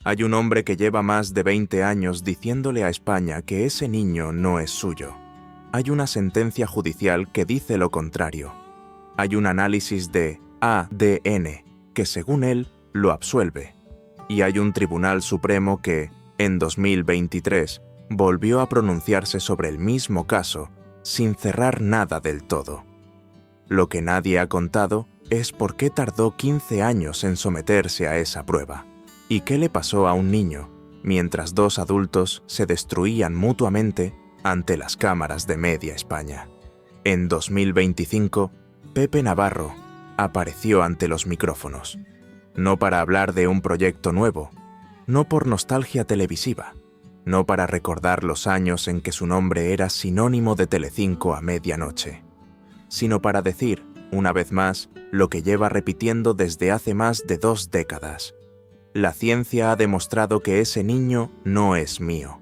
Hay un hombre que lleva más de 20 años diciéndole a España que ese niño no es suyo. Hay una sentencia judicial que dice lo contrario. Hay un análisis de ADN que, según él, lo absuelve. Y hay un Tribunal Supremo que, en 2023, volvió a pronunciarse sobre el mismo caso, sin cerrar nada del todo. Lo que nadie ha contado es por qué tardó 15 años en someterse a esa prueba. ¿Y qué le pasó a un niño, mientras dos adultos se destruían mutuamente ante las cámaras de Media España? En 2025, Pepe Navarro apareció ante los micrófonos, no para hablar de un proyecto nuevo, no por nostalgia televisiva, no para recordar los años en que su nombre era sinónimo de Telecinco a medianoche, sino para decir, una vez más, lo que lleva repitiendo desde hace más de 2 décadas. La ciencia ha demostrado que ese niño no es mío.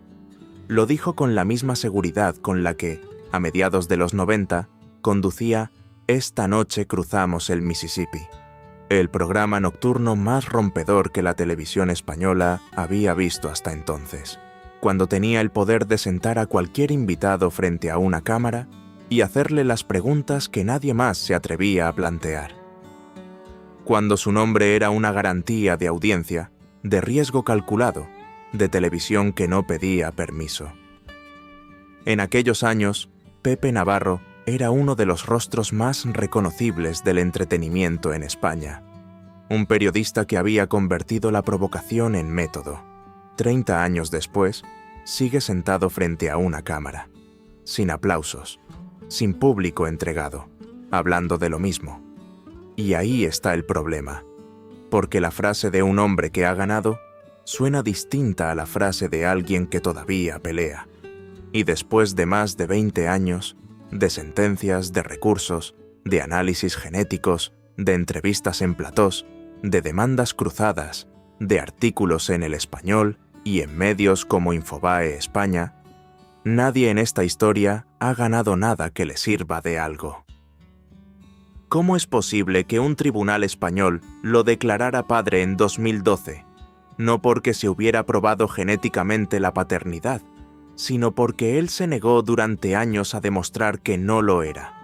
Lo dijo con la misma seguridad con la que, a mediados de los 90, conducía Esta noche cruzamos el Mississippi, el programa nocturno más rompedor que la televisión española había visto hasta entonces, cuando tenía el poder de sentar a cualquier invitado frente a una cámara y hacerle las preguntas que nadie más se atrevía a plantear. Cuando su nombre era una garantía de audiencia, de riesgo calculado, de televisión que no pedía permiso. En aquellos años, Pepe Navarro era uno de los rostros más reconocibles del entretenimiento en España. Un periodista que había convertido la provocación en método. 30 años después, sigue sentado frente a una cámara, sin aplausos, sin público entregado, hablando de lo mismo. Y ahí está el problema, porque la frase de un hombre que ha ganado suena distinta a la frase de alguien que todavía pelea. Y después de más de 20 años, de sentencias, de recursos, de análisis genéticos, de entrevistas en platós, de demandas cruzadas, de artículos en El Español y en medios como Infobae España, nadie en esta historia ha ganado nada que le sirva de algo. ¿Cómo es posible que un tribunal español lo declarara padre en 2012? No porque se hubiera probado genéticamente la paternidad, sino porque él se negó durante años a demostrar que no lo era.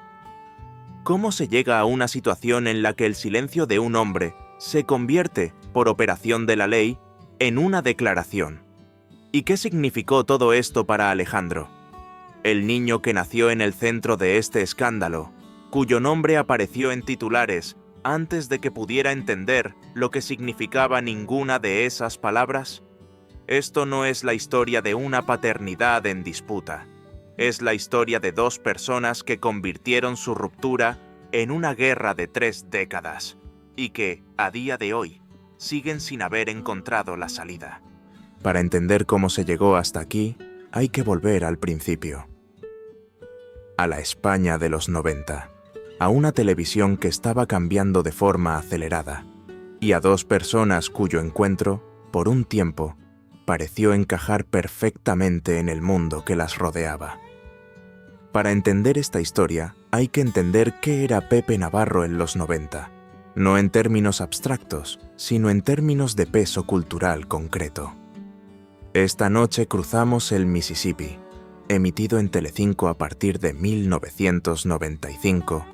¿Cómo se llega a una situación en la que el silencio de un hombre se convierte, por operación de la ley, en una declaración? ¿Y qué significó todo esto para Alejandro, el niño que nació en el centro de este escándalo, cuyo nombre apareció en titulares antes de que pudiera entender lo que significaba ninguna de esas palabras? Esto no es la historia de una paternidad en disputa. Es la historia de 2 personas que convirtieron su ruptura en una guerra de 3 décadas y que, a día de hoy, siguen sin haber encontrado la salida. Para entender cómo se llegó hasta aquí, hay que volver al principio. A la España de los 90, a una televisión que estaba cambiando de forma acelerada, y a 2 personas cuyo encuentro, por un tiempo, pareció encajar perfectamente en el mundo que las rodeaba. Para entender esta historia, hay que entender qué era Pepe Navarro en los 90, no en términos abstractos, sino en términos de peso cultural concreto. Esta noche cruzamos el Mississippi, emitido en Telecinco a partir de 1995,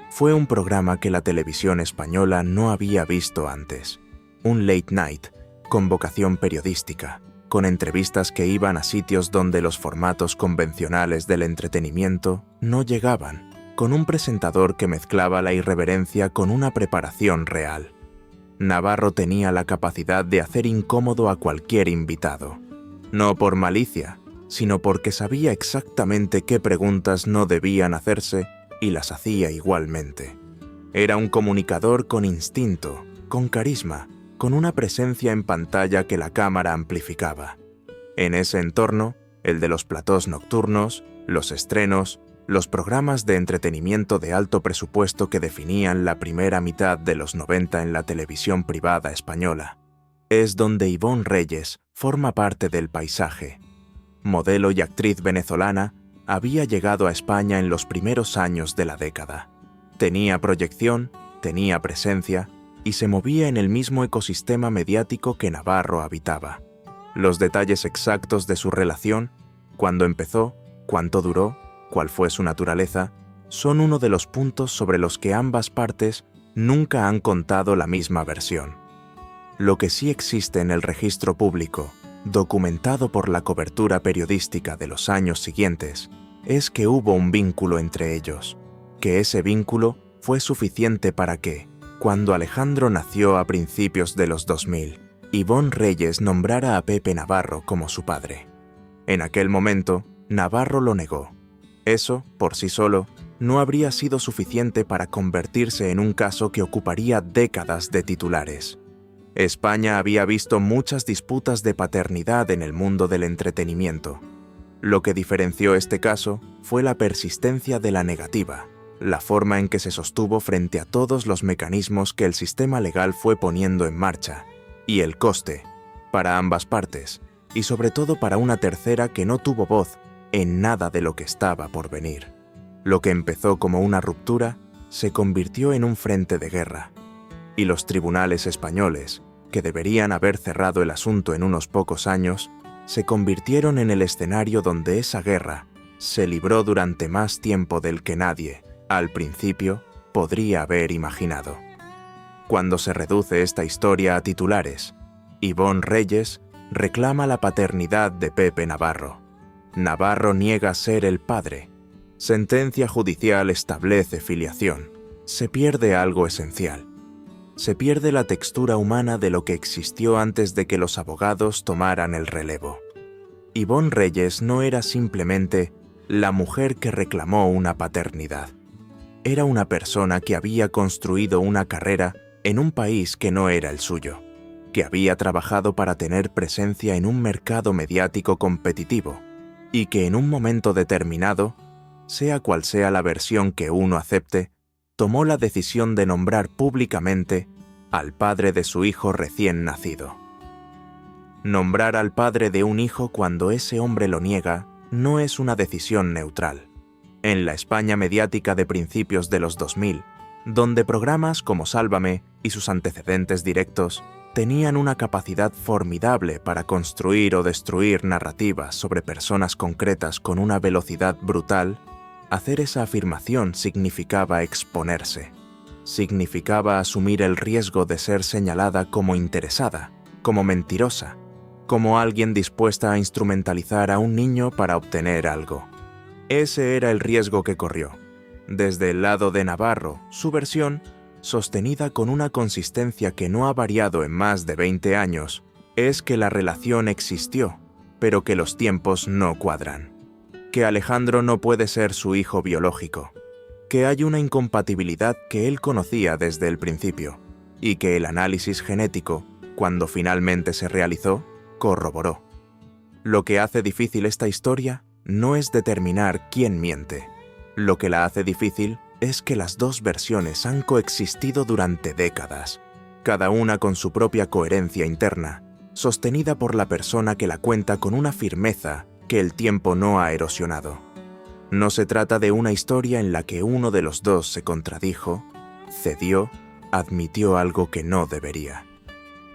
fue un programa que la televisión española no había visto antes, un late night, con vocación periodística, con entrevistas que iban a sitios donde los formatos convencionales del entretenimiento no llegaban, con un presentador que mezclaba la irreverencia con una preparación real. Navarro tenía la capacidad de hacer incómodo a cualquier invitado, no por malicia, sino porque sabía exactamente qué preguntas no debían hacerse y las hacía igualmente. Era un comunicador con instinto, con carisma, con una presencia en pantalla que la cámara amplificaba. En ese entorno, el de los platós nocturnos, los estrenos, los programas de entretenimiento de alto presupuesto que definían la primera mitad de los 90 en la televisión privada española, es donde Ivonne Reyes forma parte del paisaje. Modelo y actriz venezolana, había llegado a España en los primeros años de la década. Tenía proyección, tenía presencia, y se movía en el mismo ecosistema mediático que Navarro habitaba. Los detalles exactos de su relación, cuándo empezó, cuánto duró, cuál fue su naturaleza, son uno de los puntos sobre los que ambas partes nunca han contado la misma versión. Lo que sí existe en el registro público, documentado por la cobertura periodística de los años siguientes, es que hubo un vínculo entre ellos, que ese vínculo fue suficiente para que, cuando Alejandro nació a principios de los 2000, Ivonne Reyes nombrara a Pepe Navarro como su padre. En aquel momento, Navarro lo negó. Eso, por sí solo, no habría sido suficiente para convertirse en un caso que ocuparía décadas de titulares. España había visto muchas disputas de paternidad en el mundo del entretenimiento. Lo que diferenció este caso fue la persistencia de la negativa, la forma en que se sostuvo frente a todos los mecanismos que el sistema legal fue poniendo en marcha, y el coste, para ambas partes, y sobre todo para una tercera que no tuvo voz en nada de lo que estaba por venir. Lo que empezó como una ruptura se convirtió en un frente de guerra, y los tribunales españoles, que deberían haber cerrado el asunto en unos pocos años, se convirtieron en el escenario donde esa guerra se libró durante más tiempo del que nadie, al principio, podría haber imaginado. Cuando se reduce esta historia a titulares, Ivonne Reyes reclama la paternidad de Pepe Navarro. Navarro niega ser el padre. Sentencia judicial establece filiación. Se pierde algo esencial. Se pierde la textura humana de lo que existió antes de que los abogados tomaran el relevo. Ivonne Reyes no era simplemente la mujer que reclamó una paternidad. Era una persona que había construido una carrera en un país que no era el suyo, que había trabajado para tener presencia en un mercado mediático competitivo y que en un momento determinado, sea cual sea la versión que uno acepte, tomó la decisión de nombrar públicamente al padre de su hijo recién nacido. Nombrar al padre de un hijo cuando ese hombre lo niega no es una decisión neutral. En la España mediática de principios de los 2000, donde programas como Sálvame y sus antecedentes directos tenían una capacidad formidable para construir o destruir narrativas sobre personas concretas con una velocidad brutal, hacer esa afirmación significaba exponerse. Significaba asumir el riesgo de ser señalada como interesada, como mentirosa, como alguien dispuesta a instrumentalizar a un niño para obtener algo. Ese era el riesgo que corrió. Desde el lado de Navarro, su versión, sostenida con una consistencia que no ha variado en más de 20 años, es que la relación existió, pero que los tiempos no cuadran. Que Alejandro no puede ser su hijo biológico. Que hay una incompatibilidad que él conocía desde el principio, y que el análisis genético, cuando finalmente se realizó, corroboró. Lo que hace difícil esta historia no es determinar quién miente. Lo que la hace difícil es que las dos versiones han coexistido durante décadas, cada una con su propia coherencia interna, sostenida por la persona que la cuenta con una firmeza que el tiempo no ha erosionado. No se trata de una historia en la que uno de los dos se contradijo, cedió, admitió algo que no debería.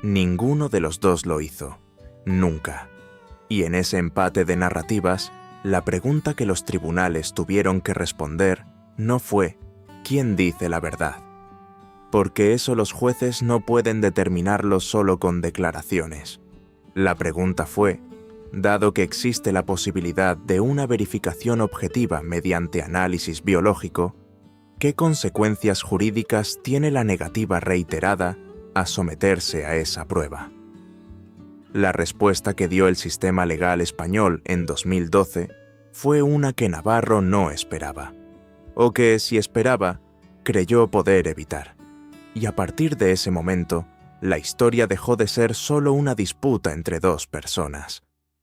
Ninguno de los dos lo hizo, nunca. Y en ese empate de narrativas, la pregunta que los tribunales tuvieron que responder no fue ¿quién dice la verdad? Porque eso los jueces no pueden determinarlo solo con declaraciones. La pregunta fue, dado que existe la posibilidad de una verificación objetiva mediante análisis biológico, ¿qué consecuencias jurídicas tiene la negativa reiterada a someterse a esa prueba? La respuesta que dio el sistema legal español en 2012 fue una que Navarro no esperaba, o que, si esperaba, creyó poder evitar. Y a partir de ese momento, la historia dejó de ser solo una disputa entre dos personas.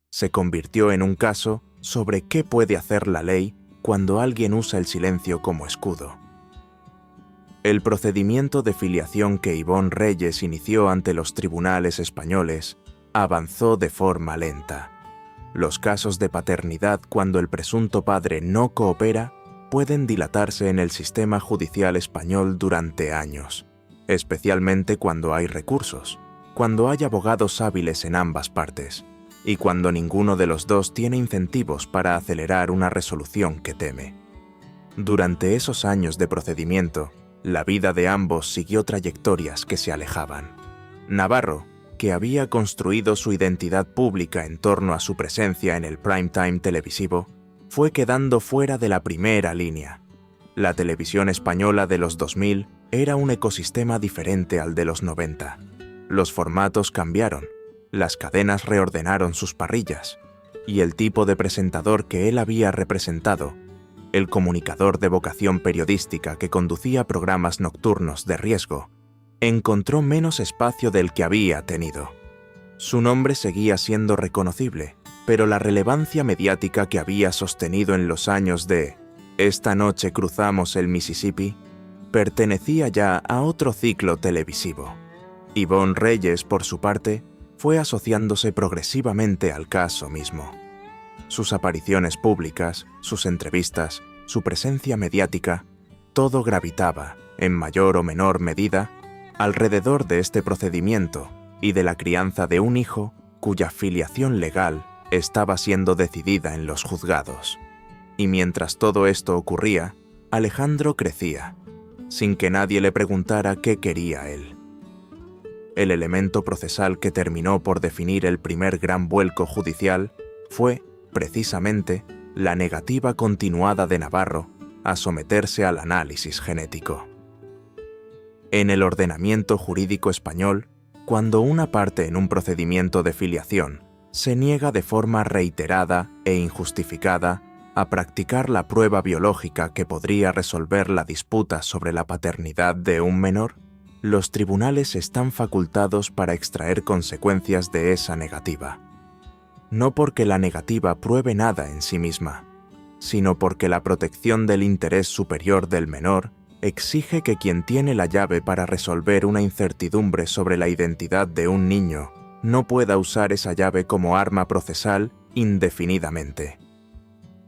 Se convirtió en un caso sobre qué puede hacer la ley cuando alguien usa el silencio como escudo. El procedimiento de filiación que Ivonne Reyes inició ante los tribunales españoles avanzó de forma lenta. Los casos de paternidad cuando el presunto padre no coopera pueden dilatarse en el sistema judicial español durante años, especialmente cuando hay recursos, cuando hay abogados hábiles en ambas partes, y cuando ninguno de los dos tiene incentivos para acelerar una resolución que teme. Durante esos años de procedimiento, la vida de ambos siguió trayectorias que se alejaban. Navarro, que había construido su identidad pública en torno a su presencia en el prime time televisivo, fue quedando fuera de la primera línea. La televisión española de los 2000 era un ecosistema diferente al de los 90. Los formatos cambiaron, las cadenas reordenaron sus parrillas, y el tipo de presentador que él había representado, el comunicador de vocación periodística que conducía programas nocturnos de riesgo, encontró menos espacio del que había tenido. Su nombre seguía siendo reconocible, pero la relevancia mediática que había sostenido en los años de "Esta noche cruzamos el Mississippi" pertenecía ya a otro ciclo televisivo. Ivonne Reyes, por su parte, fue asociándose progresivamente al caso mismo. Sus apariciones públicas, sus entrevistas, su presencia mediática, todo gravitaba, en mayor o menor medida, alrededor de este procedimiento y de la crianza de un hijo cuya filiación legal estaba siendo decidida en los juzgados. Y mientras todo esto ocurría, Alejandro crecía, sin que nadie le preguntara qué quería él. El elemento procesal que terminó por definir el primer gran vuelco judicial fue, precisamente, la negativa continuada de Navarro a someterse al análisis genético. En el ordenamiento jurídico español, cuando una parte en un procedimiento de filiación se niega de forma reiterada e injustificada a practicar la prueba biológica que podría resolver la disputa sobre la paternidad de un menor, los tribunales están facultados para extraer consecuencias de esa negativa. No porque la negativa pruebe nada en sí misma, sino porque la protección del interés superior del menor exige que quien tiene la llave para resolver una incertidumbre sobre la identidad de un niño no pueda usar esa llave como arma procesal indefinidamente.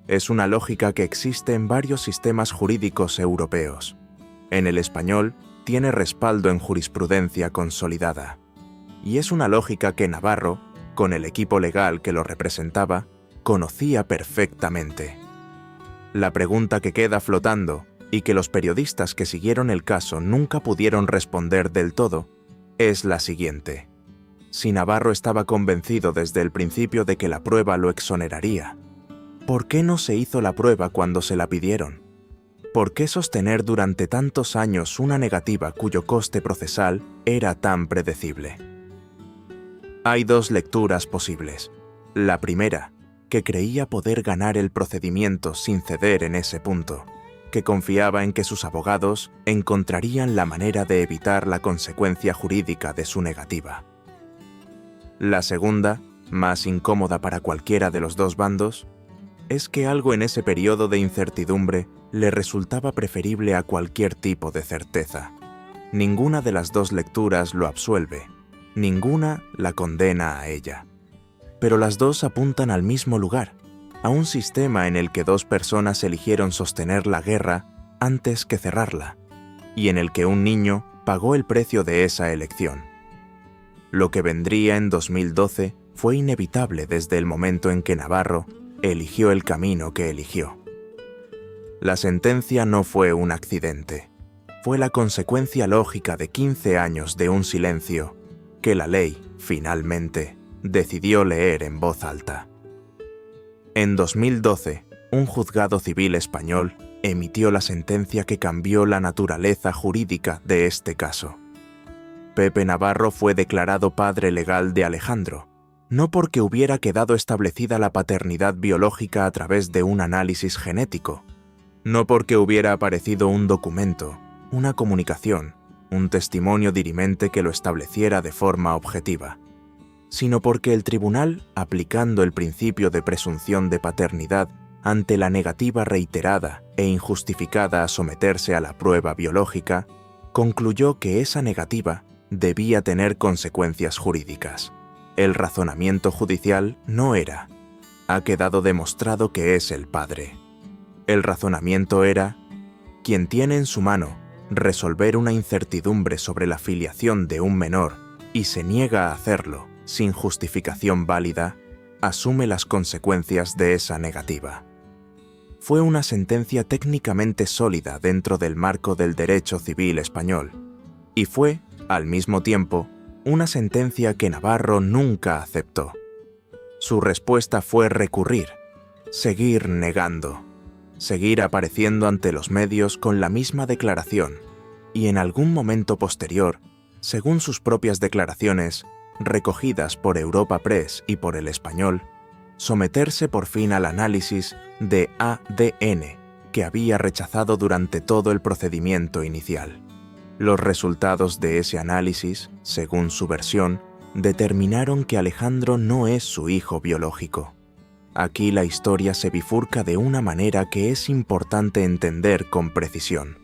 Es una lógica que existe en varios sistemas jurídicos europeos. En el español, tiene respaldo en jurisprudencia consolidada. Y es una lógica que Navarro, con el equipo legal que lo representaba, conocía perfectamente. La pregunta que queda flotando, y que los periodistas que siguieron el caso nunca pudieron responder del todo, es la siguiente. Si Navarro estaba convencido desde el principio de que la prueba lo exoneraría, ¿por qué no se hizo la prueba cuando se la pidieron? ¿Por qué sostener durante tantos años una negativa cuyo coste procesal era tan predecible? Hay dos lecturas posibles. La primera, que creía poder ganar el procedimiento sin ceder en ese punto, que confiaba en que sus abogados encontrarían la manera de evitar la consecuencia jurídica de su negativa. La segunda, más incómoda para cualquiera de los dos bandos, es que algo en ese periodo de incertidumbre le resultaba preferible a cualquier tipo de certeza. Ninguna de las dos lecturas lo absuelve, ninguna la condena a ella. Pero las dos apuntan al mismo lugar, a un sistema en el que dos personas eligieron sostener la guerra antes que cerrarla, y en el que un niño pagó el precio de esa elección. Lo que vendría en 2012 fue inevitable desde el momento en que Navarro eligió el camino que eligió. La sentencia no fue un accidente, fue la consecuencia lógica de 15 años de un silencio que la ley, finalmente, decidió leer en voz alta. En 2012, un juzgado civil español emitió la sentencia que cambió la naturaleza jurídica de este caso. Pepe Navarro fue declarado padre legal de Alejandro, no porque hubiera quedado establecida la paternidad biológica a través de un análisis genético, no porque hubiera aparecido un documento, una comunicación, un testimonio dirimente que lo estableciera de forma objetiva, sino porque el tribunal, aplicando el principio de presunción de paternidad ante la negativa reiterada e injustificada a someterse a la prueba biológica, concluyó que esa negativa debía tener consecuencias jurídicas. El razonamiento judicial no era: ha quedado demostrado que es el padre. El razonamiento era: quien tiene en su mano resolver una incertidumbre sobre la filiación de un menor y se niega a hacerlo sin justificación válida, asume las consecuencias de esa negativa. Fue una sentencia técnicamente sólida dentro del marco del derecho civil español, y fue, al mismo tiempo, una sentencia que Navarro nunca aceptó. Su respuesta fue recurrir, seguir negando, seguir apareciendo ante los medios con la misma declaración, y en algún momento posterior, según sus propias declaraciones, recogidas por Europa Press y por El Español, someterse por fin al análisis de ADN que había rechazado durante todo el procedimiento inicial. Los resultados de ese análisis, según su versión, determinaron que Alejandro no es su hijo biológico. Aquí la historia se bifurca de una manera que es importante entender con precisión.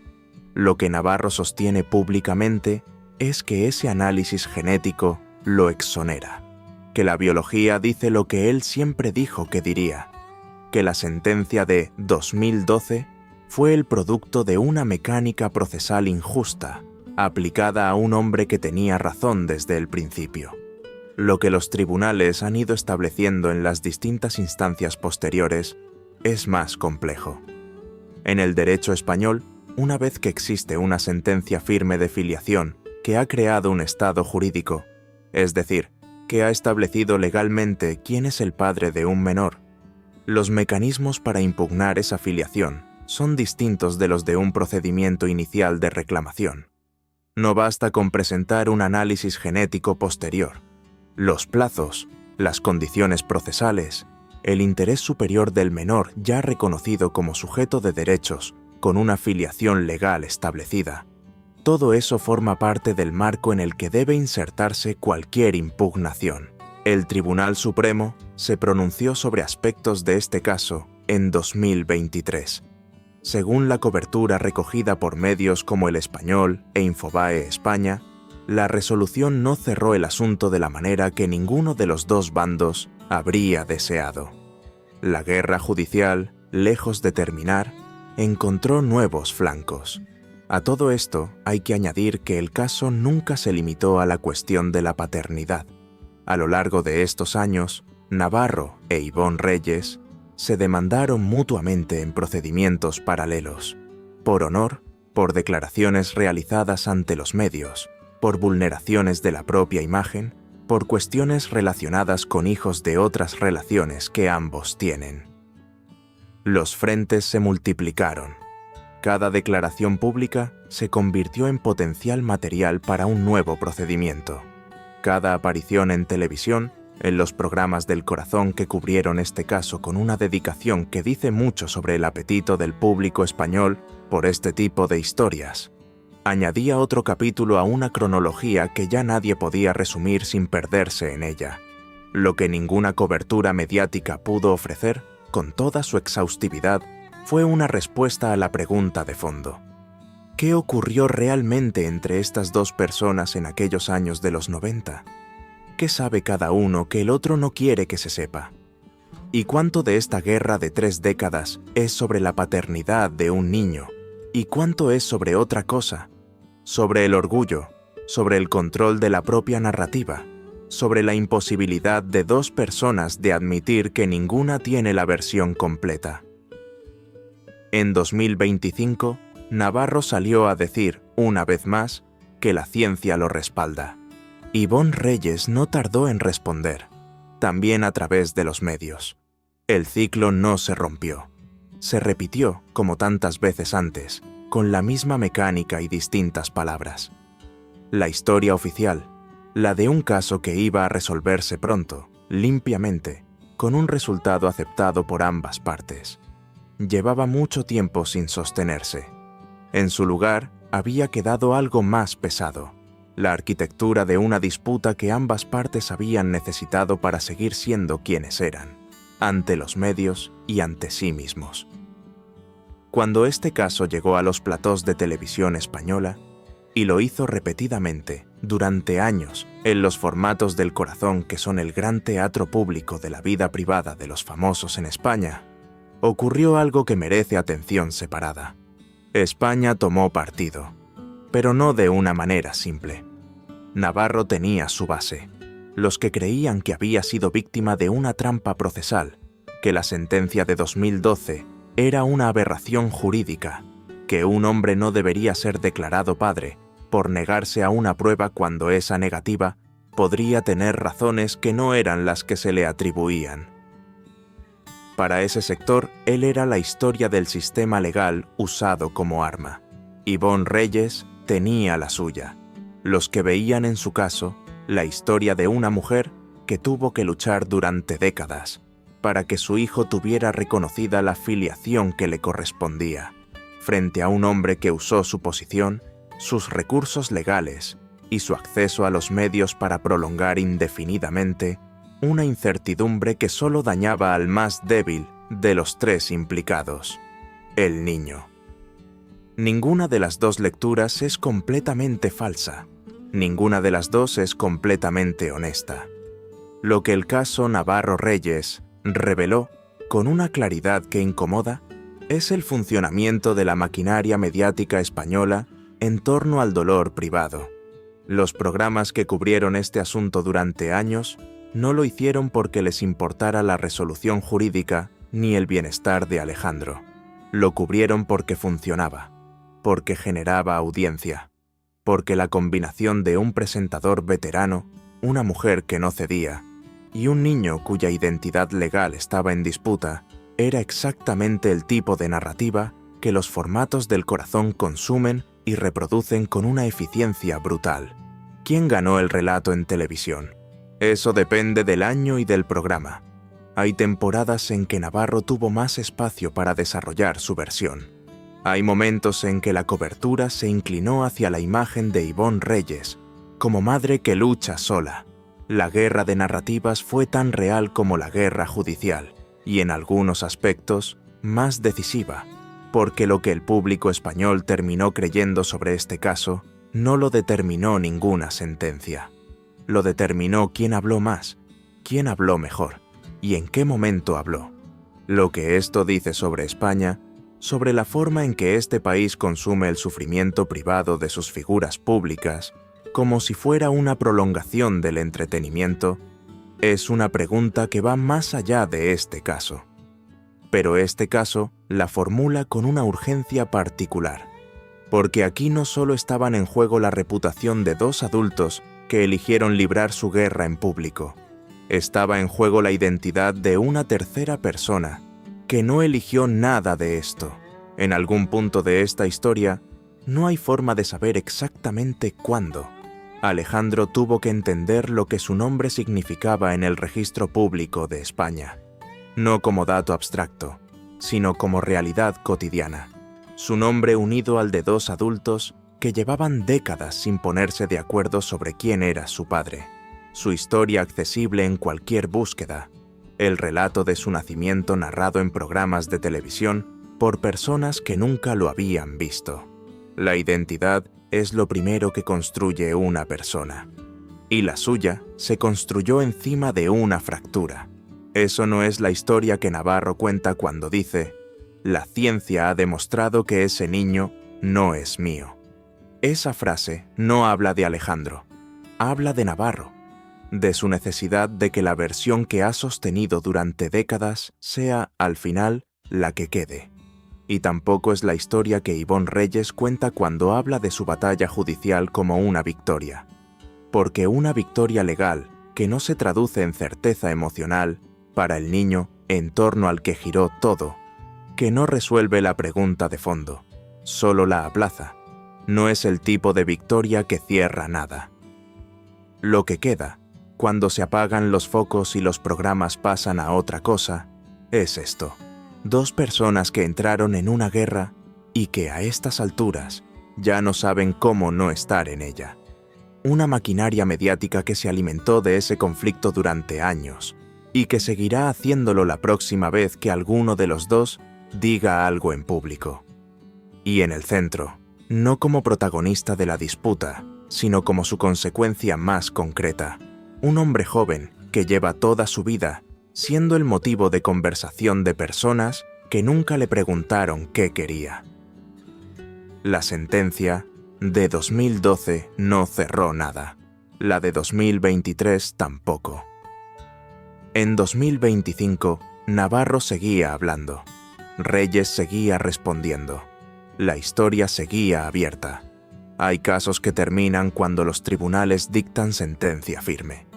Lo que Navarro sostiene públicamente es que ese análisis genético lo exonera, que la biología dice lo que él siempre dijo que diría, que la sentencia de 2012 fue el producto de una mecánica procesal injusta, aplicada a un hombre que tenía razón desde el principio. Lo que los tribunales han ido estableciendo en las distintas instancias posteriores es más complejo. En el derecho español, una vez que existe una sentencia firme de filiación que ha creado un estado jurídico, es decir, que ha establecido legalmente quién es el padre de un menor, los mecanismos para impugnar esa filiación son distintos de los de un procedimiento inicial de reclamación. No basta con presentar un análisis genético posterior. Los plazos, las condiciones procesales, el interés superior del menor ya reconocido como sujeto de derechos con una filiación legal establecida, todo eso forma parte del marco en el que debe insertarse cualquier impugnación. El Tribunal Supremo se pronunció sobre aspectos de este caso en 2023. Según la cobertura recogida por medios como El Español e Infobae España, la resolución no cerró el asunto de la manera que ninguno de los dos bandos habría deseado. La guerra judicial, lejos de terminar, encontró nuevos flancos. A todo esto hay que añadir que el caso nunca se limitó a la cuestión de la paternidad. A lo largo de estos años, Navarro e Ivonne Reyes se demandaron mutuamente en procedimientos paralelos, por honor, por declaraciones realizadas ante los medios, por vulneraciones de la propia imagen, por cuestiones relacionadas con hijos de otras relaciones que ambos tienen. Los frentes se multiplicaron. Cada declaración pública se convirtió en potencial material para un nuevo procedimiento. Cada aparición en televisión, en los programas del corazón que cubrieron este caso con una dedicación que dice mucho sobre el apetito del público español por este tipo de historias, añadía otro capítulo a una cronología que ya nadie podía resumir sin perderse en ella. Lo que ninguna cobertura mediática pudo ofrecer, con toda su exhaustividad, fue una respuesta a la pregunta de fondo. ¿Qué ocurrió realmente entre estas dos personas en aquellos años de los 90? ¿Qué sabe cada uno que el otro no quiere que se sepa? ¿Y cuánto de esta guerra de 3 décadas es sobre la paternidad de un niño? ¿Y cuánto es sobre otra cosa? Sobre el orgullo, sobre el control de la propia narrativa, sobre la imposibilidad de dos personas de admitir que ninguna tiene la versión completa. En 2025, Navarro salió a decir, una vez más, que la ciencia lo respalda. Ivonne Reyes no tardó en responder, también a través de los medios. El ciclo no se rompió. Se repitió, como tantas veces antes, con la misma mecánica y distintas palabras. La historia oficial, la de un caso que iba a resolverse pronto, limpiamente, con un resultado aceptado por ambas partes, llevaba mucho tiempo sin sostenerse. En su lugar había quedado algo más pesado, la arquitectura de una disputa que ambas partes habían necesitado para seguir siendo quienes eran, ante los medios y ante sí mismos. Cuando este caso llegó a los platós de televisión española, y lo hizo repetidamente, durante años, en los formatos del corazón que son el gran teatro público de la vida privada de los famosos en España, ocurrió algo que merece atención separada. España tomó partido, pero no de una manera simple. Navarro tenía su base. los que creían que había sido víctima de una trampa procesal, que la sentencia de 2012 era una aberración jurídica, que un hombre no debería ser declarado padre por negarse a una prueba cuando esa negativa podría tener razones que no eran las que se le atribuían. Para ese sector, él era la historia del sistema legal usado como arma. Ivonne Reyes tenía la suya. Los que veían en su caso la historia de una mujer que tuvo que luchar durante décadas para que su hijo tuviera reconocida la filiación que le correspondía, frente a un hombre que usó su posición, sus recursos legales y su acceso a los medios para prolongar indefinidamente una incertidumbre que solo dañaba al más débil de los tres implicados, el niño. Ninguna de las dos lecturas es completamente falsa. Ninguna de las dos es completamente honesta. Lo que el caso Navarro Reyes reveló, con una claridad que incomoda, es el funcionamiento de la maquinaria mediática española en torno al dolor privado. Los programas que cubrieron este asunto durante años no lo hicieron porque les importara la resolución jurídica ni el bienestar de Alejandro. Lo cubrieron porque funcionaba, porque generaba audiencia, porque la combinación de un presentador veterano, una mujer que no cedía, y un niño cuya identidad legal estaba en disputa, era exactamente el tipo de narrativa que los formatos del corazón consumen y reproducen con una eficiencia brutal. ¿Quién ganó el relato en televisión? Eso depende del año y del programa. Hay temporadas en que Navarro tuvo más espacio para desarrollar su versión. Hay momentos en que la cobertura se inclinó hacia la imagen de Ivonne Reyes, como madre que lucha sola. La guerra de narrativas fue tan real como la guerra judicial, y en algunos aspectos más decisiva, porque lo que el público español terminó creyendo sobre este caso no lo determinó ninguna sentencia. Lo determinó quién habló más, quién habló mejor, y en qué momento habló. Lo que esto dice sobre España, sobre la forma en que este país consume el sufrimiento privado de sus figuras públicas, como si fuera una prolongación del entretenimiento, es una pregunta que va más allá de este caso. Pero este caso la formula con una urgencia particular, porque aquí no solo estaban en juego la reputación de dos adultos que eligieron librar su guerra en público, estaba en juego la identidad de una tercera persona que no eligió nada de esto. En algún punto de esta historia, no hay forma de saber exactamente cuándo. Alejandro tuvo que entender lo que su nombre significaba en el registro público de España, no como dato abstracto, sino como realidad cotidiana. Su nombre unido al de dos adultos que llevaban décadas sin ponerse de acuerdo sobre quién era su padre. Su historia accesible en cualquier búsqueda. El relato de su nacimiento narrado en programas de televisión por personas que nunca lo habían visto. La identidad es lo primero que construye una persona. Y la suya se construyó encima de una fractura. Eso no es la historia que Navarro cuenta cuando dice: «La ciencia ha demostrado que ese niño no es mío». Esa frase no habla de Alejandro, habla de Navarro, de su necesidad de que la versión que ha sostenido durante décadas sea, al final, la que quede. Y tampoco es la historia que Ivonne Reyes cuenta cuando habla de su batalla judicial como una victoria. Porque una victoria legal que no se traduce en certeza emocional para el niño en torno al que giró todo, que no resuelve la pregunta de fondo, solo la aplaza, no es el tipo de victoria que cierra nada. Lo que queda, cuando se apagan los focos y los programas pasan a otra cosa, es esto. Dos personas que entraron en una guerra y que a estas alturas ya no saben cómo no estar en ella. Una maquinaria mediática que se alimentó de ese conflicto durante años y que seguirá haciéndolo la próxima vez que alguno de los dos diga algo en público. Y en el centro, no como protagonista de la disputa, sino como su consecuencia más concreta, un hombre joven que lleva toda su vida siendo el motivo de conversación de personas que nunca le preguntaron qué quería. La sentencia de 2012 no cerró nada. La de 2023 tampoco. En 2025, Navarro seguía hablando. Reyes seguía respondiendo. La historia seguía abierta. Hay casos que terminan cuando los tribunales dictan sentencia firme.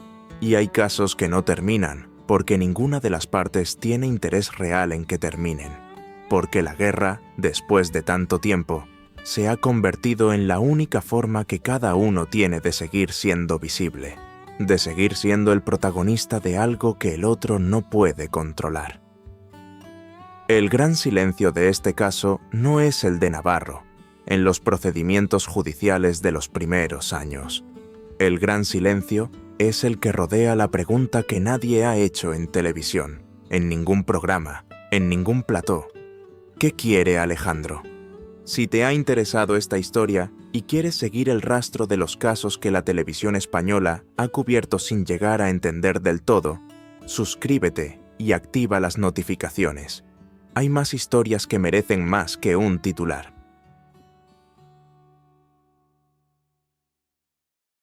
Y hay casos que no terminan porque ninguna de las partes tiene interés real en que terminen. Porque la guerra, después de tanto tiempo, se ha convertido en la única forma que cada uno tiene de seguir siendo visible, de seguir siendo el protagonista de algo que el otro no puede controlar. El gran silencio de este caso no es el de Navarro, en los procedimientos judiciales de los primeros años. El gran silencio es el que rodea la pregunta que nadie ha hecho en televisión, en ningún programa, en ningún plató. ¿Qué quiere Alejandro? Si te ha interesado esta historia y quieres seguir el rastro de los casos que la televisión española ha cubierto sin llegar a entender del todo, suscríbete y activa las notificaciones. Hay más historias que merecen más que un titular.